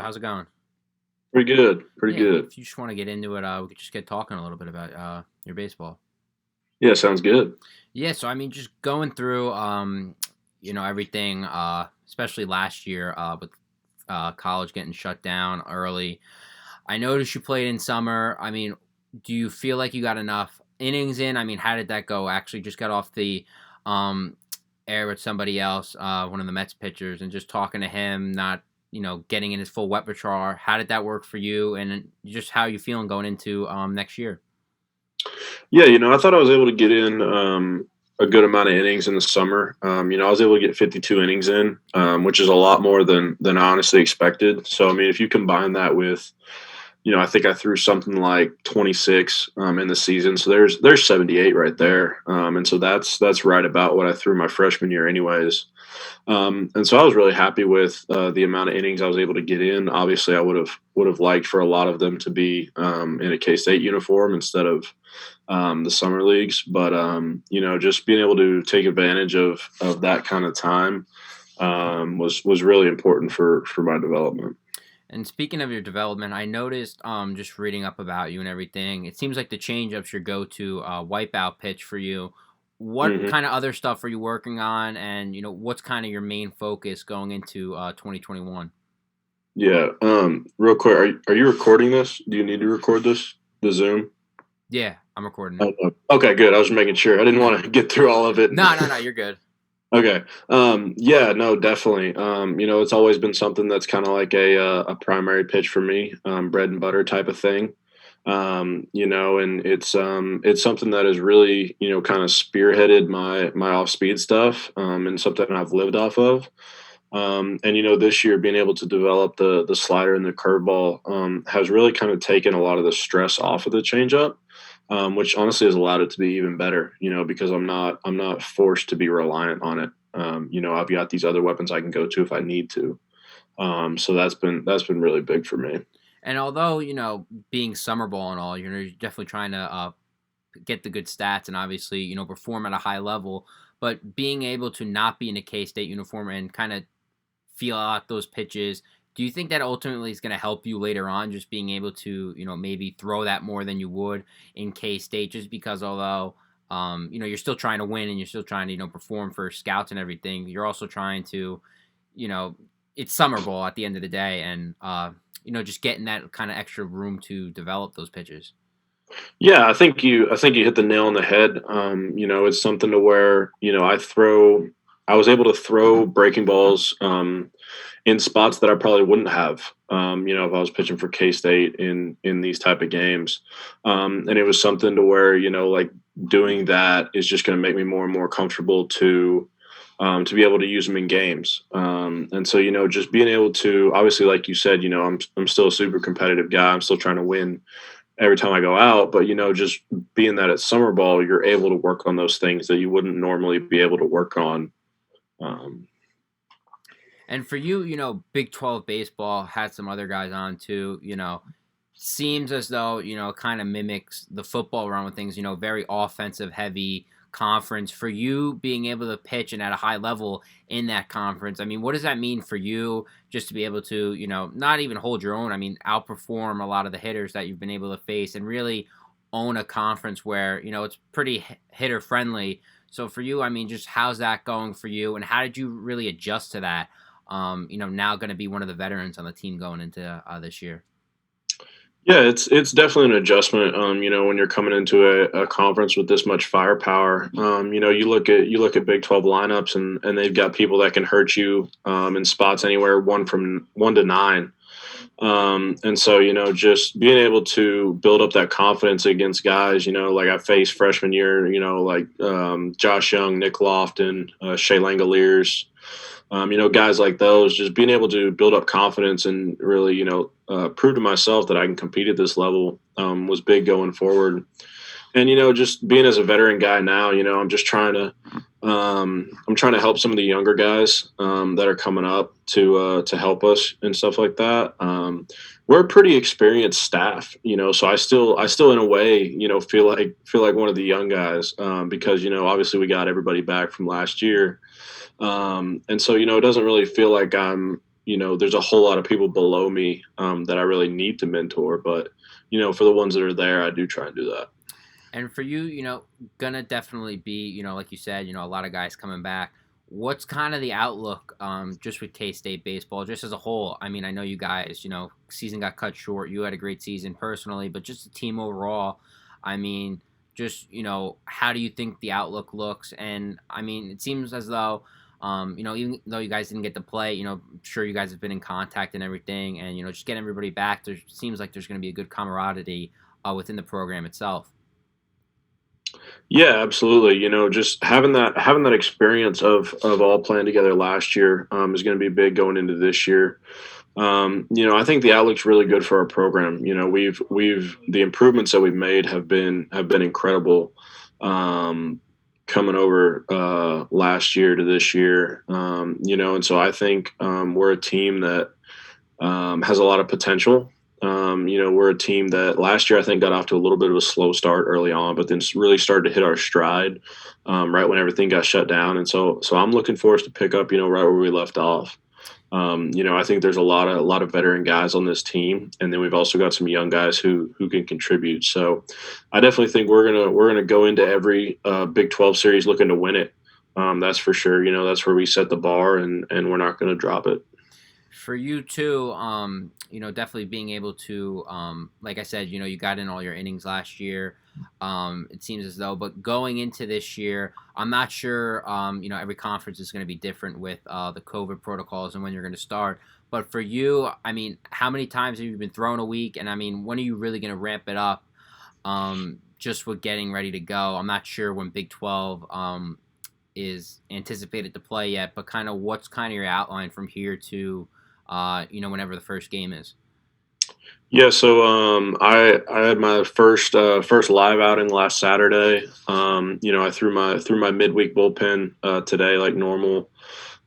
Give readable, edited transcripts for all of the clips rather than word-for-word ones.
So how's it going? Pretty good. Pretty Yeah, good. if you just want to get into it, we could just get talking a little bit about your baseball. Yeah, sounds good. Yeah, so I mean, just going through, everything, especially last year with college getting shut down early. I noticed you played in summer. I mean, do you feel like you got enough innings in? I mean, how did that go? Actually, just got off the um, air with somebody else, one of the Mets pitchers, and just talking to him, not getting in his full repertoire. How did that work for you, and just how you feeling going into next year? Yeah, I thought I was able to get in a good amount of innings in the summer. I was able to get 52 innings in, which is a lot more than I honestly expected. So, I mean, if you combine that with, I think I threw something like 26 in the season. So there's 78 right there, and so that's right about what I threw my freshman year, anyways. And so I was really happy with the amount of innings I was able to get in. Obviously, I would have liked for a lot of them to be in a K State uniform instead of the summer leagues. But just being able to take advantage of that kind of time was really important for my development. And speaking of your development, I noticed just reading up about you and everything, it seems like the changeup's your go-to wipeout pitch for you. What hmm kind of other stuff are you working on, and what's kind of your main focus going into 2021? Yeah. Real quick, are you recording this? Do you need to record this? The Zoom? Yeah, I'm recording it. Oh, no. Okay, good. I was making sure. I didn't want to get through all of it. No, no, no, you're good. Okay. Yeah, no, definitely. It's always been something that's kind of like a primary pitch for me, bread and butter type of thing. And it's something that has really, kind of spearheaded my off speed stuff, and something I've lived off of. And this year being able to develop the slider and the curveball has really kind of taken a lot of the stress off of the changeup, which honestly has allowed it to be even better. Because I'm not forced to be reliant on it. I've got these other weapons I can go to if I need to. So that's been really big for me. And although being summer ball and all, you're definitely trying to get the good stats and obviously perform at a high level, but being able to not be in a K State uniform and kind of feel out those pitches. Do you think that ultimately is going to help you later on, just being able to, maybe throw that more than you would in K State, just because although, you're still trying to win and you're still trying to, perform for scouts and everything, you're also trying to, you know, it's summer ball at the end of the day, and just getting that kind of extra room to develop those pitches. Yeah, I think you hit the nail on the head. It's something to where I was able to throw breaking balls in spots that I probably wouldn't have. If I was pitching for K State in these type of games, and it was something to where like doing that is just going to make me more and more comfortable to be able to use them in games. And so just being able to, obviously, like you said, I'm still a super competitive guy. I'm still trying to win every time I go out. But just being that at summer ball, you're able to work on those things that you wouldn't normally be able to work on. Um, And for you, Big 12 baseball had some other guys on too. Seems as though kind of mimics the football realm of things. Very offensive heavy conference. For you being able to pitch and at a high level in that conference, I mean, what does that mean for you just to be able to not even hold your own? I mean, outperform a lot of the hitters that you've been able to face and really own a conference where it's pretty hitter friendly. So for you, I mean, just how's that going for you, and how did you really adjust to that? Now going to be one of the veterans on the team going into this year. yeah, it's definitely an adjustment. When you're coming into a conference with this much firepower, you look at Big 12 lineups, and they've got people that can hurt you in spots anywhere from 1 to 9. And so, just being able to build up that confidence against guys, like I faced freshman year, like Josh Young, Nick Lofton, Shea Langoliers, guys like those, just being able to build up confidence and really, prove to myself that I can compete at this level was big going forward. And just being as a veteran guy now, I'm trying to help some of the younger guys that are coming up to help us and stuff like that. We're a pretty experienced staff, so I still in a way, feel like one of the young guys because obviously we got everybody back from last year, and so it doesn't really feel like there's a whole lot of people below me that I really need to mentor. But for the ones that are there, I do try and do that. And for you, gonna definitely be, like you said, a lot of guys coming back. What's kind of the outlook, just with K State baseball, just as a whole? I mean, I know you guys, season got cut short. You had a great season personally, but just the team overall. I mean, just how do you think the outlook looks? And I mean, it seems as though, even though you guys didn't get to play, I'm sure you guys have been in contact and everything, and just getting everybody back. There seems like there's going to be a good camaraderie within the program itself. Yeah, absolutely. Just having that experience of all playing together last year is going to be big going into this year. I think the outlook's really good for our program. We've the improvements that we've made have been incredible. Coming over last year to this year, and so I think we're a team that has a lot of potential. We're a team that last year I think got off to a little bit of a slow start early on, but then really started to hit our stride right when everything got shut down. And so I'm looking for us to pick up, right where we left off. I think there's a lot of veteran guys on this team, and then we've also got some young guys who can contribute. So I definitely think we're gonna go into every Big 12 series looking to win it. That's for sure. That's where we set the bar, and we're not going to drop it. For you too, definitely being able to, like I said, you got in all your innings last year. It seems as though, but going into this year, I'm not sure. Every conference is going to be different with the COVID protocols and when you're going to start. But for you, I mean, how many times have you been thrown a week? And I mean, when are you really going to ramp it up? Just with getting ready to go. I'm not sure when Big 12 is anticipated to play yet, but kind of what's kind of your outline from here to whenever the first game is. Yeah, so I had my first live outing last Saturday. I threw my midweek bullpen today like normal,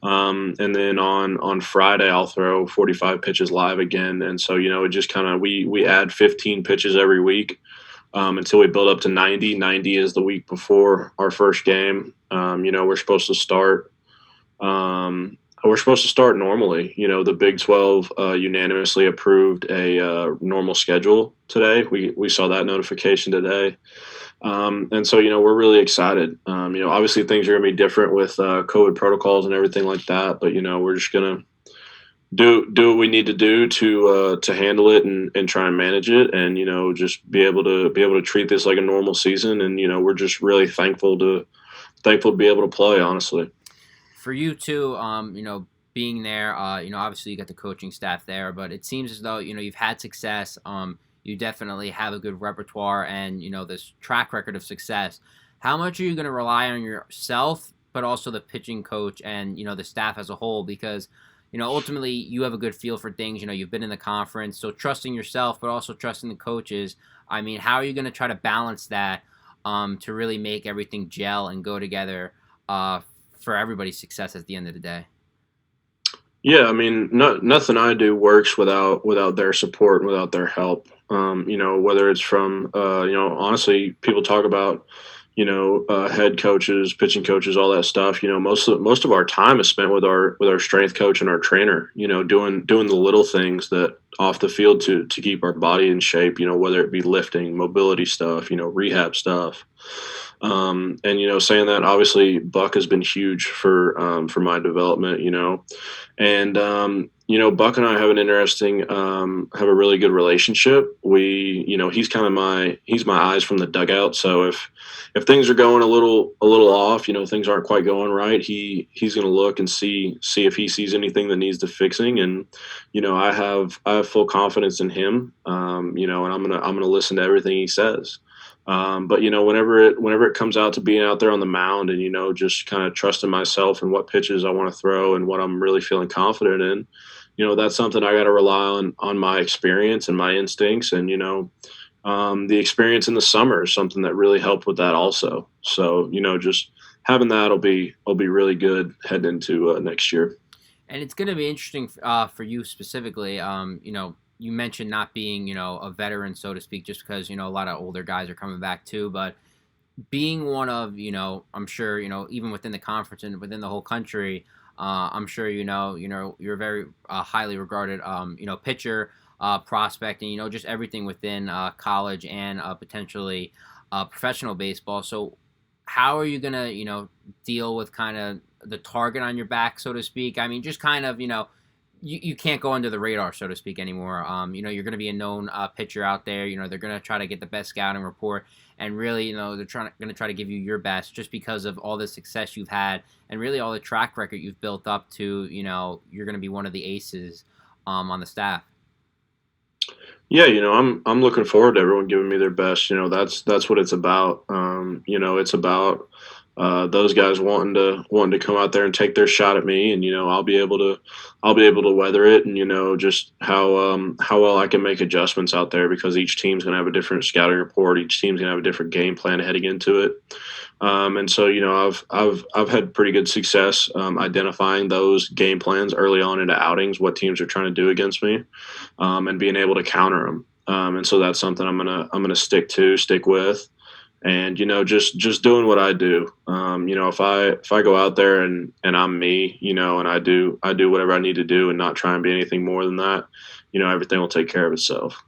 and then on Friday I'll throw 45 pitches live again. And so it just kind of we add 15 pitches every week until we build up to 90. 90 is the week before our first game. We're supposed to start. We're supposed to start normally. The Big 12 unanimously approved a normal schedule today. We saw that notification today, and so we're really excited. Obviously things are going to be different with COVID protocols and everything like that, but we're just gonna do what we need to do to handle it and try and manage it, and just be able to treat this like a normal season. And we're just really thankful to be able to play. Honestly. For you too, being there, obviously you got the coaching staff there, but it seems as though you've had success. You definitely have a good repertoire and this track record of success. How much are you going to rely on yourself, but also the pitching coach and the staff as a whole? Because ultimately you have a good feel for things. You've been in the conference, so trusting yourself, but also trusting the coaches. I mean, how are you going to try to balance that to really make everything gel and go together for everybody's success at the end of the day? Yeah, I mean, nothing I do works without their support and without their help. Whether it's from honestly, people talk about head coaches, pitching coaches, all that stuff. Most of our time is spent with our strength coach and our trainer. Doing the little things that off the field to keep our body in shape. Whether it be lifting, mobility stuff, rehab stuff. And saying that, obviously Buck has been huge for my development. And Buck and I have an interesting, have a really good relationship. He's my eyes from the dugout. So if things are going a little off, things aren't quite going right, he's going to look and see if he sees anything that needs the fixing. And I have full confidence in him. And I'm gonna listen to everything he says. But whenever it comes out to being out there on the mound and just kind of trusting myself and what pitches I want to throw and what I'm really feeling confident in, that's something I got to rely on my experience and my instincts. And the experience in the summer is something that really helped with that also. So just having that will be really good heading into next year. And it's going to be interesting for you specifically. You mentioned not being, a veteran, so to speak, just because, a lot of older guys are coming back too. But being one of, I'm sure, even within the conference and within the whole country, I'm sure you're a very highly regarded pitcher, prospect, and just everything within college and potentially professional baseball. So how are you gonna deal with kind of the target on your back, so to speak? I mean, just kind of you can't go under the radar, so to speak, anymore. You're going to be a known pitcher out there. They're going to try to get the best scouting report, and really, they're going to try to give you your best, just because of all the success you've had, and really all the track record you've built up to. You're going to be one of the aces on the staff. Yeah, I'm looking forward to everyone giving me their best. That's what it's about. It's about those guys wanting to come out there and take their shot at me, and I'll be able to weather it, and just how well I can make adjustments out there, because each team's gonna have a different scouting report. Each team's gonna have a different game plan heading into it. And so, I've had pretty good success identifying those game plans early on into outings, what teams are trying to do against me, and being able to counter them. And so that's something I'm gonna stick with, and just doing what I do. If I go out there and I'm me, and I do whatever I need to do, and not try and be anything more than that, everything will take care of itself.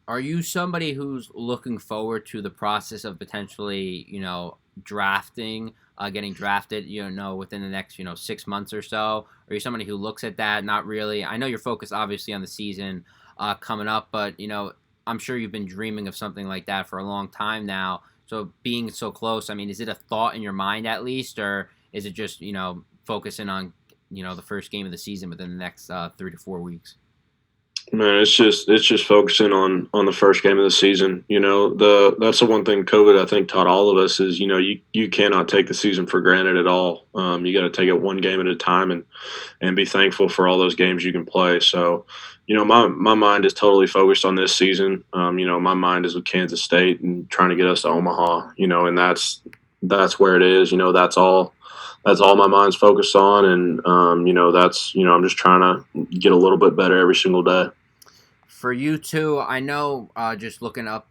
Are you somebody who's looking forward to the process of potentially, drafting, getting drafted, within the next, 6 months or so? Are you somebody who looks at that? Not really. I know you're focused obviously on the season coming up, but I'm sure you've been dreaming of something like that for a long time now. So being so close, I mean, is it a thought in your mind at least, or is it just focusing on the first game of the season within the next 3 to 4 weeks? Man, it's just focusing on the first game of the season. That's the one thing COVID, I think, taught all of us is you cannot take the season for granted at all. You got to take it one game at a time, and be thankful for all those games you can play. So, my mind is totally focused on this season. My mind is with Kansas State and trying to get us to Omaha. And that's where it is. That's all my mind's focused on, and I'm just trying to get a little bit better every single day. For you too, I know, just looking up,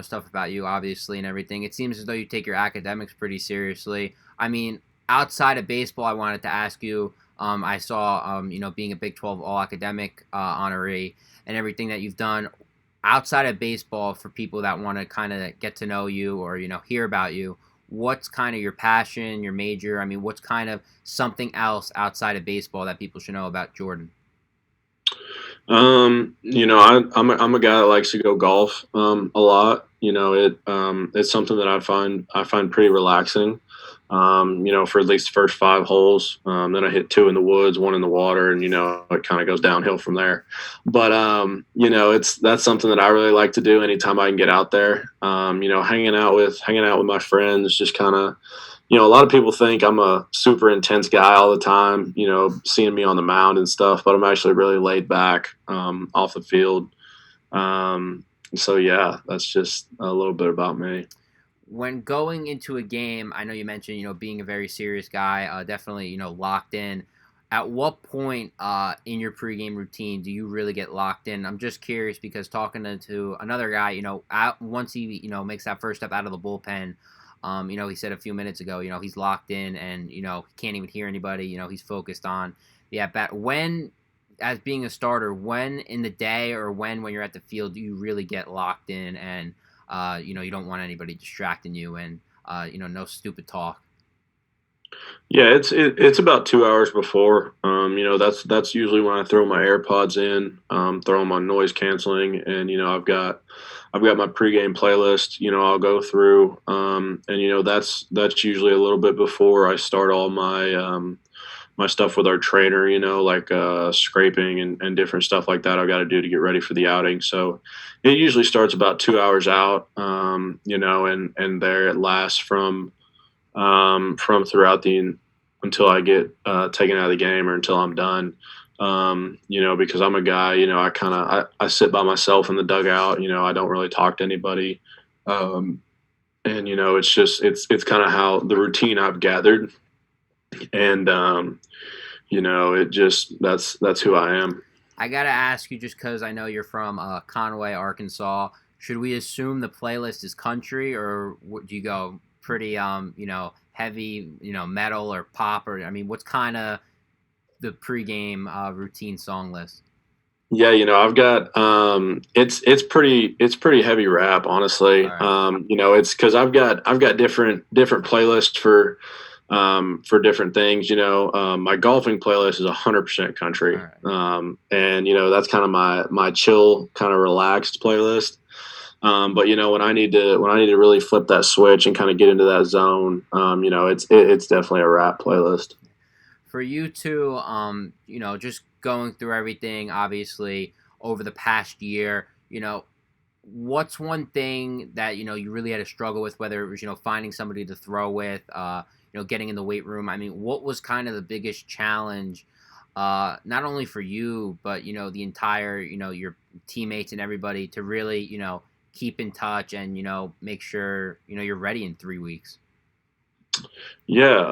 stuff about you, obviously, and everything. It seems as though you take your academics pretty seriously. I mean, outside of baseball, I wanted to ask you. I saw, being a Big 12 All Academic honoree and everything that you've done outside of baseball. For people that want to kind of get to know you or hear about you, what's kind of your passion, your major? I mean, what's kind of something else outside of baseball that people should know about Jordan? I'm a guy that likes to go golf a lot. It's something that I find pretty relaxing. For at least the first 5 holes. Then I hit 2 in the woods, 1 in the water, and it kind of goes downhill from there. But that's something that I really like to do anytime I can get out there. Hanging out with my friends, just kind of. A lot of people think I'm a super intense guy all the time, seeing me on the mound and stuff, but I'm actually really laid back off the field. So, yeah, that's just a little bit about me. When going into a game, I know you mentioned, being a very serious guy, definitely, locked in. At what point in your pregame routine do you really get locked in? I'm just curious because talking to another guy, once he, makes that first step out of the bullpen, he said a few minutes ago, he's locked in and, he can't even hear anybody, he's focused on the at bat. When, as being a starter, when in the day or when you're at the field, do you really get locked in and, you don't want anybody distracting you and, no stupid talk? Yeah, it's about 2 hours before. That's usually when I throw my AirPods in, throw them on noise canceling, and I've got my pregame playlist. I'll go through, and that's usually a little bit before I start all my stuff with our trainer. Like scraping and different stuff like that. I've got to do to get ready for the outing. So it usually starts about 2 hours out. And there it lasts from throughout the until I get taken out of the game or until I'm done. Because I'm a guy, I sit by myself in the dugout. I don't really talk to anybody, and it's kind of how the routine I've gathered, and it just that's who I am. I gotta ask you, just because I know you're from Conway, Arkansas. Should we assume the playlist is country, or do you go pretty, heavy, metal or pop, or I mean, what's kind of the pregame routine song list? Yeah, I've got it's pretty heavy rap, honestly. All right, It's because I've got different playlists for different things. My golfing playlist is 100% all country, right. and that's kind of my chill, kind of relaxed playlist. But when I need to really flip that switch and kind of get into that zone, it's definitely a rap playlist. For you two, just going through everything, obviously over the past year, what's one thing that you really had to struggle with, whether it was finding somebody to throw with, getting in the weight room. I mean, what was kind of the biggest challenge, not only for you but the entire your teammates and everybody to really keep in touch and make sure you're ready in 3 weeks. Yeah,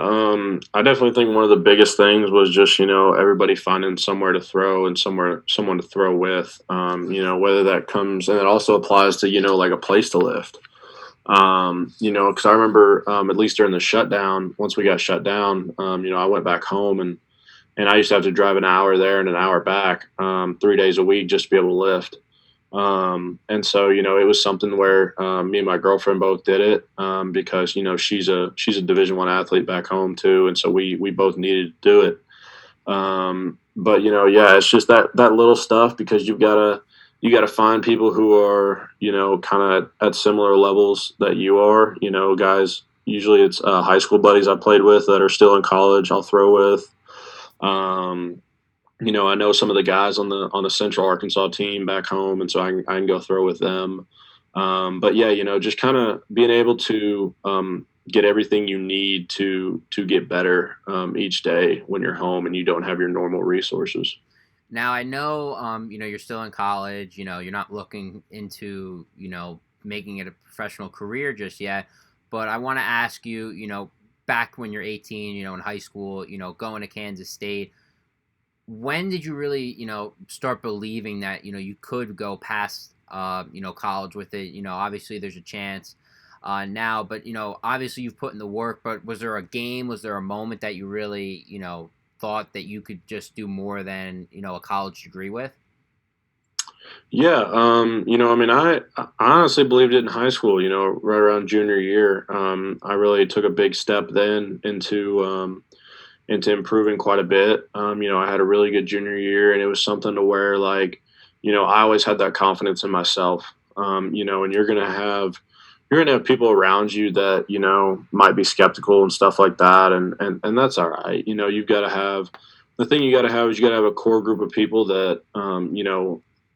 I definitely think one of the biggest things was just everybody finding somewhere to throw and someone to throw with. Whether that comes, and it also applies to like a place to lift. Because I remember at least during the shutdown, once we got shut down, I went back home and I used to have to drive an hour there and an hour back, 3 days a week just to be able to lift. And so it was something where me and my girlfriend both did it because she's a Division 1 athlete back home too, and so we both needed to do it. But yeah, it's just that little stuff because you gotta find people who are kind of at similar levels that you are. Guys. Usually it's high school buddies I played with that are still in college. I'll throw with. Um, I know some of the guys on the Central Arkansas team back home, and so I can go throw with them. But yeah, just kind of being able to get everything you need to get better each day when you're home and you don't have your normal resources. Now I know, you're still in college. You're not looking into, making it a professional career just yet. But I want to ask you, back when you're 18, in high school, going to Kansas State, when did you really, start believing that, you could go past, college with it? Obviously there's a chance now, but obviously you've put in the work. But was there a game? Was there a moment that you really, thought that you could just do more than a college degree with? Yeah, I mean, I honestly believed it in high school. Right around junior year, I really took a big step then into improving quite a bit. I had a really good junior year, and it was something to where I always had that confidence in myself. And you're gonna have people around you that might be skeptical and stuff like that, and that's all right. You've got to have the thing you got to have is you got to have a core group of people that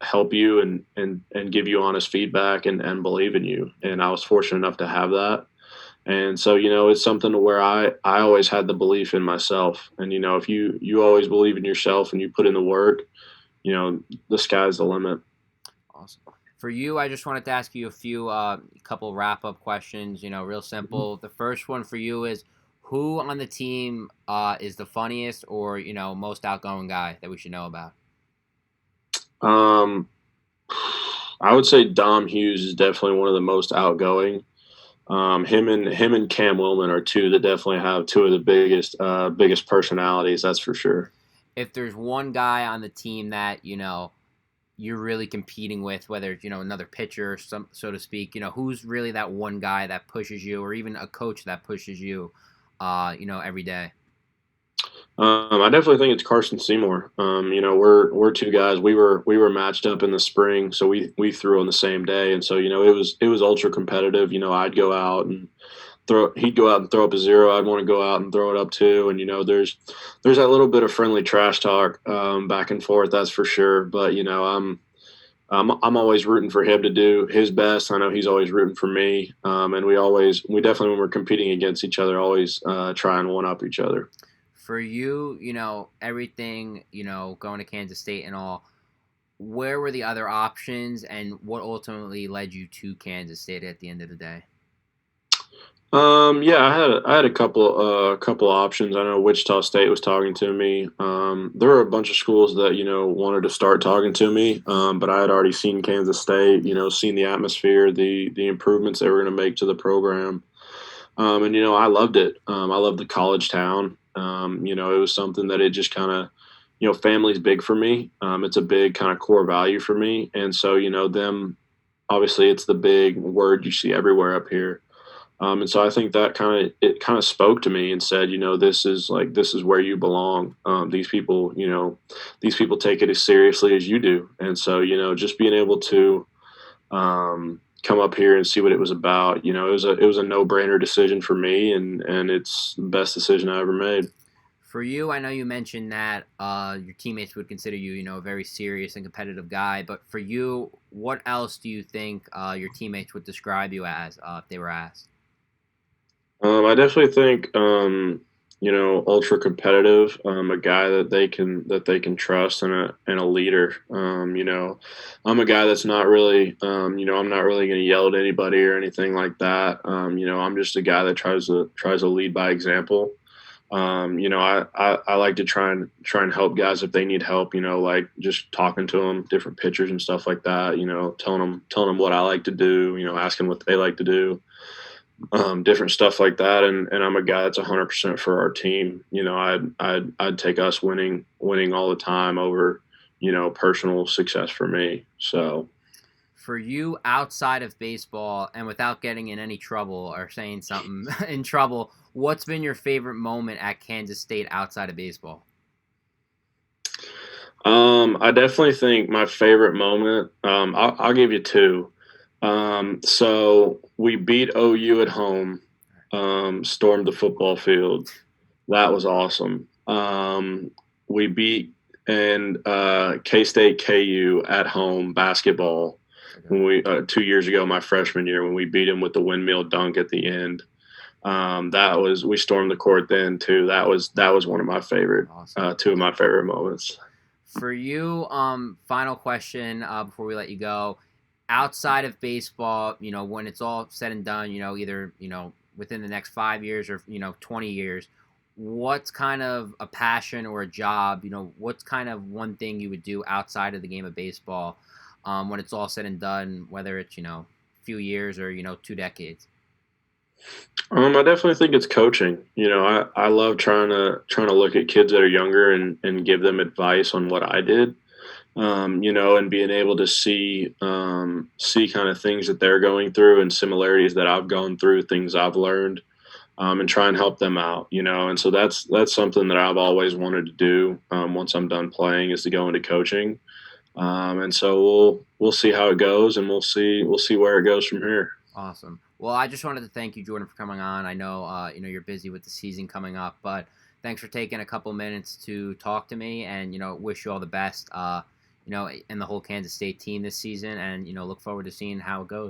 help you and give you honest feedback and believe in you. And I was fortunate enough to have that. And so, it's something to where I always had the belief in myself. And, if you always believe in yourself and you put in the work, the sky's the limit. Awesome. For you, I just wanted to ask you a few couple wrap up questions. Real simple. The first one for you is, who on the team is the funniest or most outgoing guy that we should know about? Um, I would say Dom Hughes is definitely one of the most outgoing. Him and Cam Willman are two that definitely have two of the biggest personalities. That's for sure. If there's one guy on the team that you're really competing with, whether it's another pitcher, some so to speak, who's really that one guy that pushes you, or even a coach that pushes you, every day. I definitely think it's Carson Seymour. We're two guys. We were matched up in the spring, so we threw on the same day, and so it was ultra competitive. I'd go out and throw. He'd go out and throw up a zero. I'd want to go out and throw it up too. And there's that little bit of friendly trash talk back and forth. That's for sure. But I'm always rooting for him to do his best. I know he's always rooting for me. And we definitely when we're competing against each other, always try and one up each other. For you, everything, going to Kansas State and all, where were the other options and what ultimately led you to Kansas State at the end of the day? Yeah, I had a couple options. I know Wichita State was talking to me. There were a bunch of schools that wanted to start talking to me, but I had already seen Kansas State. Seen the atmosphere, the improvements they were going to make to the program, and I loved it. I loved the college town. It was something that it just kind of family's big for me. It's a big kind of core value for me, and so them. Obviously, it's the big word you see everywhere up here. And so I think that kind of spoke to me and said, this is where you belong. These people take it as seriously as you do. And so, just being able to come up here and see what it was about, it was a no brainer decision for me, and it's the best decision I ever made. For you, I know you mentioned that your teammates would consider you, a very serious and competitive guy. But for you, what else do you think your teammates would describe you as if they were asked? I definitely think ultra competitive, a guy that they can trust, and a leader. I'm a guy that's not really I'm not really going to yell at anybody or anything like that. I'm just a guy that tries to lead by example. I like to try and help guys if they need help. Like just talking to them, different pitchers and stuff like that. Telling them what I like to do. Asking what they like to do, different stuff like that. And I'm a guy that's 100% for our team. I'd take us winning all the time over personal success for me. So. For you, outside of baseball and without getting in any trouble or saying something in trouble, what's been your favorite moment at Kansas State outside of baseball? I definitely think my favorite moment. I'll give you two. So we beat OU at home. Stormed the football field. That was awesome. We beat and K State KU at home basketball when we 2 years ago, my freshman year, when we beat them with the windmill dunk at the end. That was we stormed the court then too. That was one of my favorite, Awesome. two of my favorite moments. For you, final question before we let you go. Outside of baseball, when it's all said and done, either within the next 5 years or 20 years, what's kind of a passion or a job? What's kind of one thing you would do outside of the game of baseball, when it's all said and done, whether it's a few years or 2 decades. I definitely think it's coaching. I love trying to look at kids that are younger and give them advice on what I did. And being able to see kind of things that they're going through and similarities that I've gone through, things I've learned, and try and help them out. And so that's something that I've always wanted to do. Once I'm done playing, is to go into coaching. And so we'll see how it goes, and we'll see where it goes from here. Awesome. Well, I just wanted to thank you, Jordan, for coming on. I know, you're busy with the season coming up, but thanks for taking a couple minutes to talk to me, and wish you all the best, in the whole Kansas State team this season, and look forward to seeing how it goes.